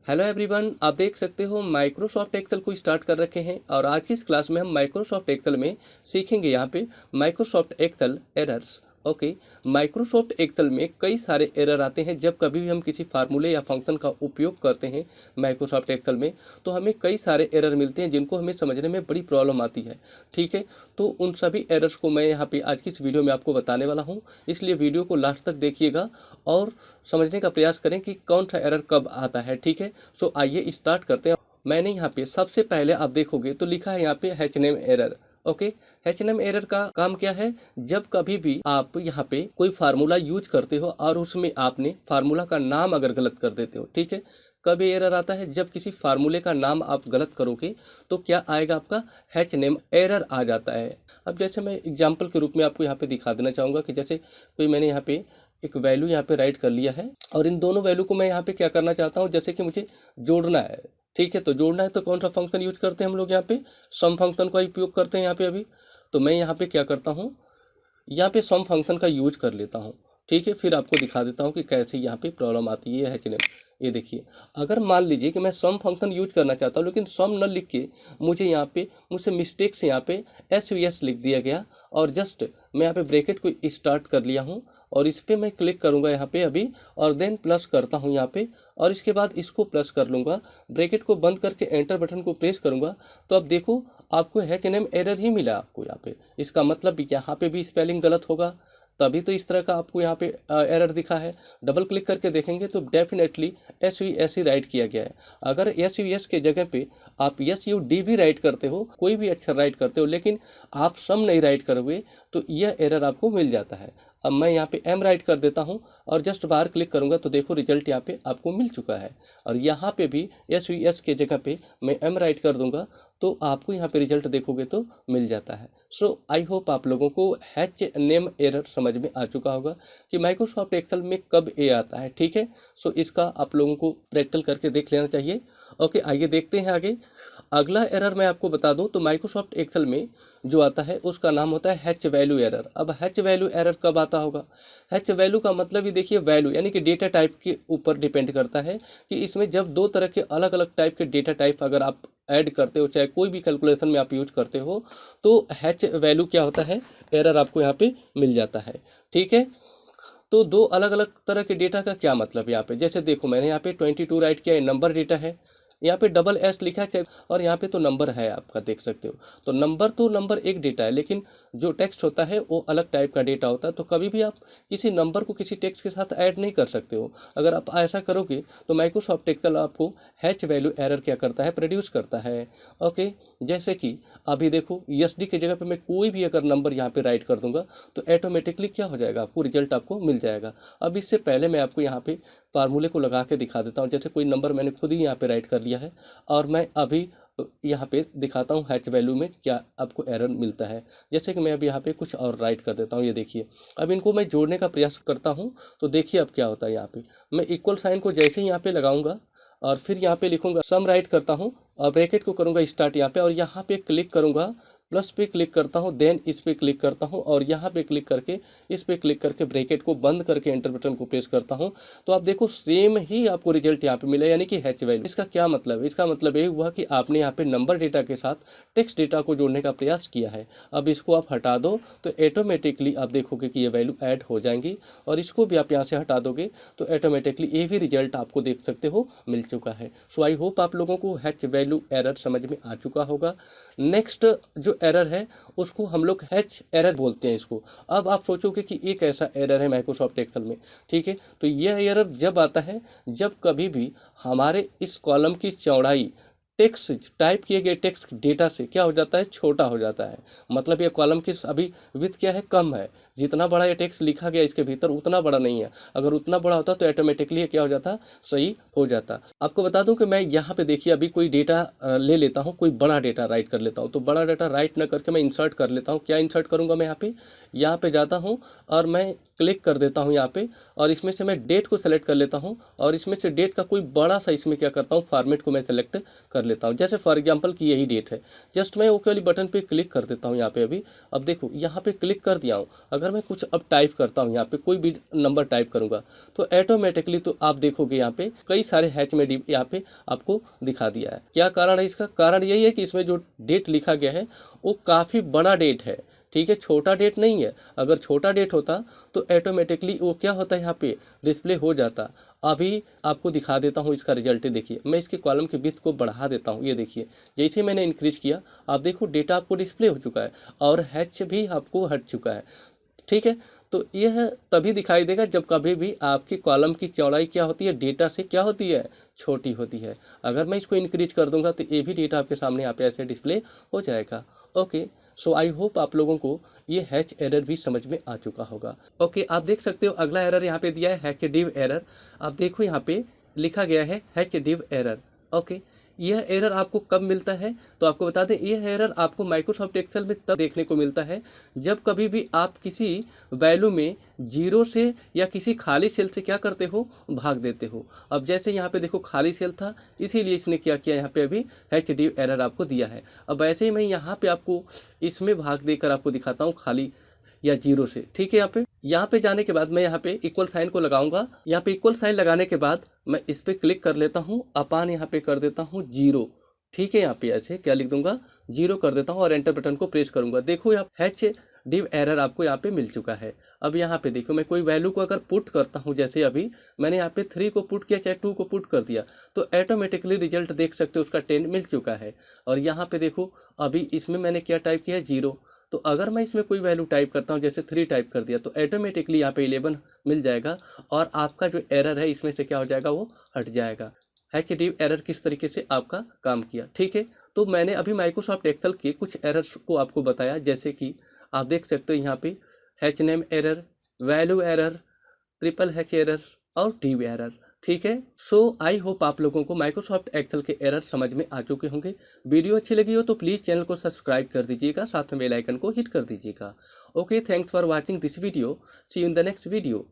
Hello everyone, आप देख सकते हो माइक्रोसॉफ्ट एक्सेल को स्टार्ट कर रखे हैं और आज की इस क्लास में हम माइक्रोसॉफ्ट एक्सेल में सीखेंगे यहाँ पे Microsoft Excel errors. Okay, Microsoft Excel में कई सारे एरर आते हैं जब कभी भी हम किसी फार्मूले या फंक्शन का उपयोग करते हैं माइक्रोसॉफ्ट एक्सेल में, तो हमें कई सारे एरर मिलते हैं जिनको हमें समझने में बड़ी प्रॉब्लम आती है। ठीक है, तो उन सभी एरर्स को मैं यहाँ पे आज की इस वीडियो में आपको बताने वाला हूँ, इसलिए वीडियो को लास्ट तक देखिएगा और समझने का प्रयास करें कि कौन सा एरर कब आता है। ठीक है, सो आइए स्टार्ट करते हैं। मैंने यहाँ पे सबसे पहले आप देखोगे तो लिखा है यहाँ पे हैचनेम एरर। ओके, हैचनेम एरर का काम क्या है? जब कभी भी आप यहाँ पे कोई फार्मूला यूज करते हो और उसमें आपने फार्मूला का नाम अगर गलत कर देते हो, ठीक है, कभी एरर आता है जब किसी फार्मूले का नाम आप गलत करोगे तो क्या आएगा, आपका हैचनेम एरर आ जाता है। अब जैसे मैं एग्जाम्पल के रूप में आपको यहाँ पे दिखा देना चाहूँगा कि जैसे कोई मैंने यहाँ पे एक वैल्यू यहाँ पे राइट कर लिया है और इन दोनों वैल्यू को मैं यहाँ पे क्या करना चाहता हूँ, जैसे कि मुझे जोड़ना है। ठीक है, तो जोड़ना है तो कौन सा फंक्शन यूज करते हैं हम लोग? यहाँ पे सम फंक्शन का उपयोग करते हैं यहाँ पे अभी। तो मैं यहाँ पे क्या करता हूँ, यहाँ पे सम फंक्शन का यूज कर लेता हूँ। ठीक है, फिर आपको दिखा देता हूँ कि कैसे यहाँ पे प्रॉब्लम आती है हैचनेम। ये देखिए, अगर मान लीजिए कि मैं सम फंक्शन यूज करना चाहता हूँ लेकिन सम न लिख के मुझे यहाँ पे मुझसे मिस्टेक से यहाँ पे एस लिख दिया गया और जस्ट मैं यहाँ पे ब्रैकेट को स्टार्ट कर लिया हूँ और इस पर मैं क्लिक करूँगा यहाँ पे अभी और देन प्लस करता हूँ यहाँ पे और इसके बाद इसको प्लस कर लूँगा, ब्रैकेट को बंद करके एंटर बटन को प्रेस करूँगा तो अब देखो आपको हैचनेम एरर ही मिला आपको यहाँ पे। इसका मतलब यहाँ पे भी स्पेलिंग गलत होगा, तभी तो इस तरह का आपको यहाँ पे एरर दिखा है। डबल क्लिक करके देखेंगे तो डेफिनेटली एस ही राइट किया गया है। अगर एस के जगह पे आप SUD भी राइट करते हो, कोई भी अक्षर राइट करते हो, लेकिन आप सम नहीं राइट करोगे तो यह एरर आपको मिल जाता है। अब मैं यहाँ पे M राइट कर देता हूँ और जस्ट बाहर क्लिक करूँगा तो देखो रिजल्ट यहाँ पे आपको मिल चुका है। और यहाँ पे भी SVS के जगह पे मैं M राइट कर दूंगा तो आपको यहाँ पे रिजल्ट देखोगे तो मिल जाता है। सो आई होप आप लोगों को हैचनेम एरर समझ में आ चुका होगा कि माइक्रोसॉफ्ट एक्सेल में कब ए आता है। ठीक है, सो इसका आप लोगों को प्रैक्टिकल करके देख लेना चाहिए। ओके, आइए देखते हैं आगे। अगला एरर मैं आपको बता दूं तो माइक्रोसॉफ्ट एक्सेल में जो आता है उसका नाम होता है हैच वैल्यू एरर। अब हैच वैल्यू एरर कब आता होगा? हैच वैल्यू का मतलब ही देखिए, वैल्यू यानी कि डेटा टाइप के ऊपर डिपेंड करता है कि इसमें जब दो तरह के अलग अलग टाइप के डेटा टाइप अगर आप ऐड करते हो, चाहे कोई भी कैलकुलेशन में आप यूज करते हो, तो हैच वैल्यू क्या होता है, एरर आपको यहाँ पे मिल जाता है। ठीक है, तो दो अलग अलग तरह के डेटा का क्या मतलब यहाँ पे, जैसे देखो मैंने यहाँ पे 22 राइट किया है, नंबर डेटा है, यहाँ पे डबल एस लिखा है और यहाँ पे तो नंबर है आपका, देख सकते हो। तो नंबर एक डेटा है, लेकिन जो टेक्स्ट होता है वो अलग टाइप का डेटा होता है। तो कभी भी आप किसी नंबर को किसी टेक्स्ट के साथ ऐड नहीं कर सकते हो। अगर आप ऐसा करोगे तो माइक्रोसॉफ्ट एक्सेल आपको हैच वैल्यू एरर क्या करता है, प्रोड्यूस करता है। ओके, जैसे कि अभी देखो SD की जगह पे मैं कोई भी अगर नंबर यहाँ पे राइट कर दूंगा तो ऑटोमेटिकली क्या हो जाएगा, आपको रिजल्ट आपको मिल जाएगा। अब इससे पहले मैं आपको यहाँ पे फार्मूले को लगा के दिखा देता हूँ। जैसे कोई नंबर मैंने खुद ही यहाँ पे राइट कर लिया है और मैं अभी यहाँ पे दिखाता हूँ हैच वैल्यू में क्या आपको एरर मिलता है। जैसे कि मैं अभी यहाँ पे कुछ और राइट कर देता हूँ, ये देखिए। अब इनको मैं जोड़ने का प्रयास करता हूँ तो देखिए अब क्या होता है। यहाँ पे मैं इक्वल साइन को जैसे ही यहाँ पे लगाऊंगा और फिर यहाँ पे लिखूंगा सम राइट करता हूँ और ब्रैकेट को करूँगा स्टार्ट यहाँ पे और यहाँ पे क्लिक करूँगा, प्लस पे क्लिक करता हूँ, देन इस पे क्लिक करता हूँ और यहाँ पे क्लिक करके इस पे क्लिक करके ब्रैकेट को बंद करके एंटर बटन को प्रेस करता हूँ तो आप देखो सेम ही आपको रिजल्ट यहाँ पे मिला, यानी कि हैच वैल्यू। इसका क्या मतलब है? इसका मतलब ये हुआ कि आपने यहाँ पे नंबर डेटा के साथ टेक्स्ट डेटा को जोड़ने का प्रयास किया है। अब इसको आप हटा दो तो ऑटोमेटिकली आप देखोगे कि ये वैल्यू ऐड हो जाएंगी और इसको भी आप यहाँ से हटा दोगे तो ऑटोमेटिकली ये भी रिजल्ट आपको देख सकते हो मिल चुका है। सो आई होप आप लोगों को हैच वैल्यू एरर समझ में आ चुका होगा। नेक्स्ट जो एरर है उसको हम लोग हैच एरर बोलते हैं इसको। अब आप सोचोगे कि एक ऐसा एरर है माइक्रोसॉफ्ट एक्सेल में, ठीक है, तो यह एरर जब आता है जब कभी भी हमारे इस कॉलम की चौड़ाई टेक्स्ट टाइप किए गए टेक्स्ट डेटा से क्या हो जाता है, छोटा हो जाता है। मतलब ये कॉलम की अभी विड्थ क्या है, कम है। जितना बड़ा ये टेक्स्ट लिखा गया इसके भीतर उतना बड़ा नहीं है। अगर उतना बड़ा होता तो ऑटोमेटिकली क्या हो जाता, सही हो जाता। आपको बता दूं कि मैं यहाँ पे देखिए अभी कोई डेटा ले लेता हूँ, कोई बड़ा डेटा राइट कर लेता हूँ। तो बड़ा डेटा राइट न करके मैं इंसर्ट कर लेता हूँ। क्या इंसर्ट करूँगा, मैं यहाँ पे जाता हूँ और मैं क्लिक कर देता हूँ यहाँ पे और इसमें से मैं डेट को सेलेक्ट कर लेता हूँ और इसमें से डेट का कोई बड़ा सा इसमें क्या करता हूँ, फॉर्मेट को मैं सेलेक्ट कर लेता हूँ। जैसे फॉर एग्जांपल कि यही डेट है, जस्ट मैं ओके वाली बटन पे क्लिक कर देता हूँ यहाँ पे अभी। अब देखो यहाँ पे क्लिक कर दिया हूँ, अगर मैं कुछ अब टाइप करता हूँ यहाँ पे कोई भी नंबर टाइप करूँगा तो ऑटोमेटिकली तो आप देखोगे यहाँ पे कई सारे हैच में यहाँ पे आपको दिखा दिया है। क्या कारण है इसका? कारण यही है कि इसमें जो डेट लिखा गया है वो काफ़ी बड़ा डेट है, ठीक है, छोटा डेट नहीं है। अगर छोटा डेट होता तो ऑटोमेटिकली वो क्या होता है यहाँ पे डिस्प्ले हो जाता। अभी आपको दिखा देता हूँ इसका रिजल्ट। देखिए मैं इसके कॉलम के विड्थ को बढ़ा देता हूँ, ये देखिए जैसे मैंने इंक्रीज किया आप देखो डेटा आपको डिस्प्ले हो चुका है और हैच भी आपको हट चुका है, ठीक है। तो यह तभी दिखाई देगा जब कभी भी आपकी कॉलम की चौड़ाई क्या होती है, डेटा से क्या होती है, छोटी होती है। अगर मैं इसको इंक्रीज कर दूंगा तो ये भी डेटा आपके सामने यहाँ पे ऐसे डिस्प्ले हो जाएगा। ओके, सो आई होप आप लोगों को ये हैच एरर भी समझ में आ चुका होगा। ओके, आप देख सकते हो अगला एरर यहाँ पे दिया है हैच डिव एरर। आप देखो यहाँ पे लिखा गया है हैच डिव एरर। ओके, यह एरर आपको कब मिलता है? तो आपको बता दें यह एरर आपको माइक्रोसॉफ्ट एक्सेल में तब देखने को मिलता है जब कभी भी आप किसी वैल्यू में जीरो से या किसी खाली सेल से क्या करते हो, भाग देते हो। अब जैसे यहाँ पे देखो खाली सेल था इसीलिए इसने क्या किया, यहाँ पे अभी हैच डिव एरर आपको दिया है। अब ऐसे ही मैं यहाँ पे आपको इसमें भाग देकर आपको दिखाता हूँ खाली या जीरो से, ठीक है। यहाँ पे जाने के बाद मैं यहाँ पे इक्वल साइन को लगाऊंगा। यहाँ पे इक्वल साइन लगाने के बाद मैं इस पे क्लिक कर लेता हूँ, अपान यहाँ पे कर देता हूँ जीरो, ठीक है। यहाँ पे ऐसे क्या लिख दूंगा, जीरो कर देता हूँ और एंटर बटन को प्रेस करूंगा। देखो यहाँ हैच डिव एरर आपको यहाँ पे मिल चुका है। अब यहाँ पे देखो मैं कोई वैल्यू को अगर पुट करता हूँ, जैसे अभी मैंने यहाँ पे 3 को पुट किया चाहे 2 को पुट कर दिया तो ऑटोमेटिकली रिजल्ट देख सकते हो उसका 10 मिल चुका है। और यहाँ पे देखो अभी इसमें मैंने क्या टाइप किया है, जीरो। तो अगर मैं इसमें कोई वैल्यू टाइप करता हूँ जैसे 3 टाइप कर दिया तो ऑटोमेटिकली यहाँ पे 11 मिल जाएगा और आपका जो एरर है इसमें से क्या हो जाएगा, वो हट जाएगा। हैच डिव एरर किस तरीके से आपका काम किया, ठीक है। तो मैंने अभी माइक्रोसॉफ्ट एक्सेल के कुछ एरर्स को आपको बताया, जैसे कि आप देख सकते हो यहाँ पे hatch name error, value error, triple hatch error और डिव एरर, ठीक है। सो आई होप आप लोगों को माइक्रोसॉफ्ट एक्सेल के एरर समझ में आ चुके होंगे। वीडियो अच्छी लगी हो तो प्लीज़ चैनल को सब्सक्राइब कर दीजिएगा, साथ में बेल आइकन को हिट कर दीजिएगा। Okay, thanks for watching this video, see you in the next video.